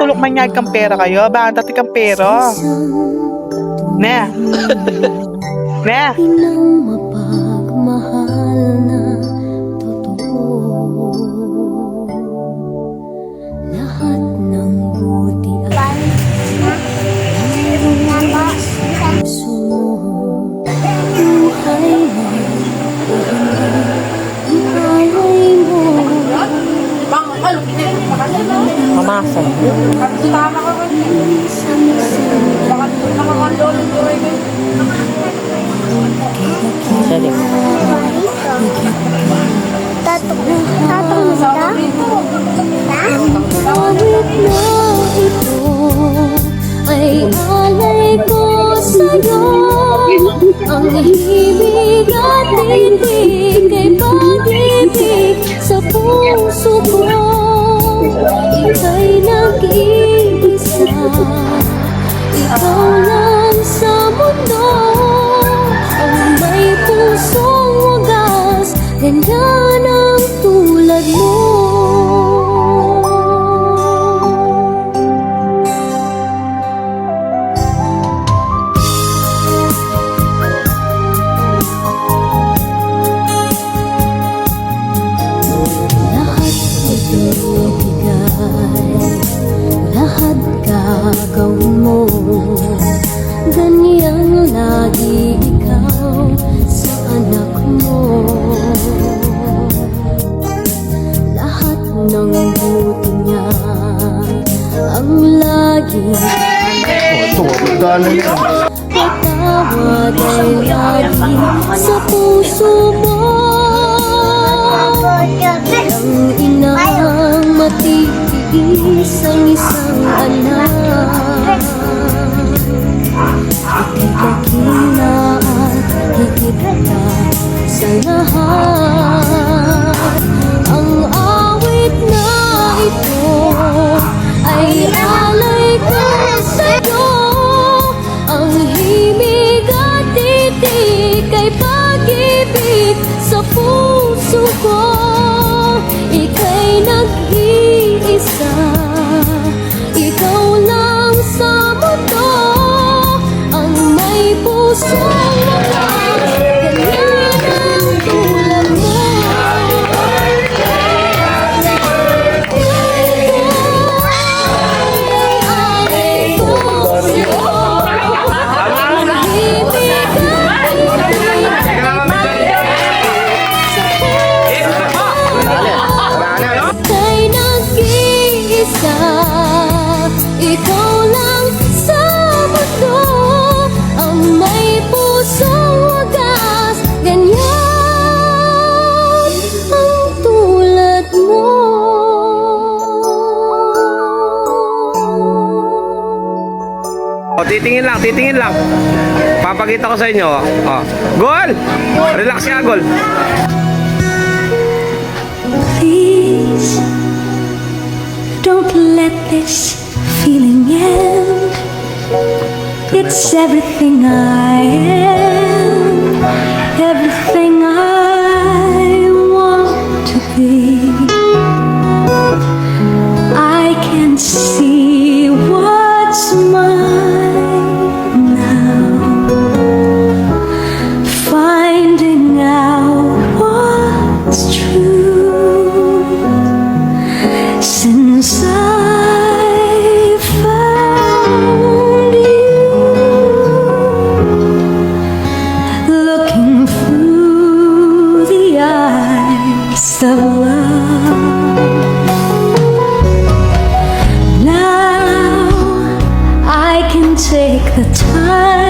Tulok manyag kang pera kayo. Ba, dati kang pero. Ne. Ne. Mapagmahal na totoo. Lahat ng buti ay mayroon sa puso mo. Buhay mo, ialay mo. Mamasa. Sorry. Tatong kita? Awit na ito ay alay ko sa'yo. Ang himig at tindig ay pag-ibig sa puso ko. Ika'y nag-iisa, ikaw lang sa mundo. Ang may pusong wagas, ganyan ang tulad mo. Lahat gagawin mo, ganyang lagi ikaw sa anak mo. Lahat ng buti niya ang lagi patawad ay lagi sa puso mo. Ang inang matiis ang isang anak. Ika'y dakila at higit pa sa lahat. Ang awit na ito ay alay ko sa'yo. Ang himig at titig ay pag-ibig sa puso ko. Ika'y nag-iisa, ikaw lang sa mundo. Ang may pusong wakas, ganyan ang tulad mo. Alay ko sa'yo. Ang himig at titig ika'y nag-iisa, ikaw lang sa mundo. Ang may pusong wagas, ganyan ang tulad mo. O, titingin lang. Papakita ko sa inyo. O, Gol! Relax ka, Gol. Please, don't let this feeling end. It's everything I am, everything I want to be. I can see what's mine now, finding out what's true. Since I found you, looking through the eyes of love. Now I can take the time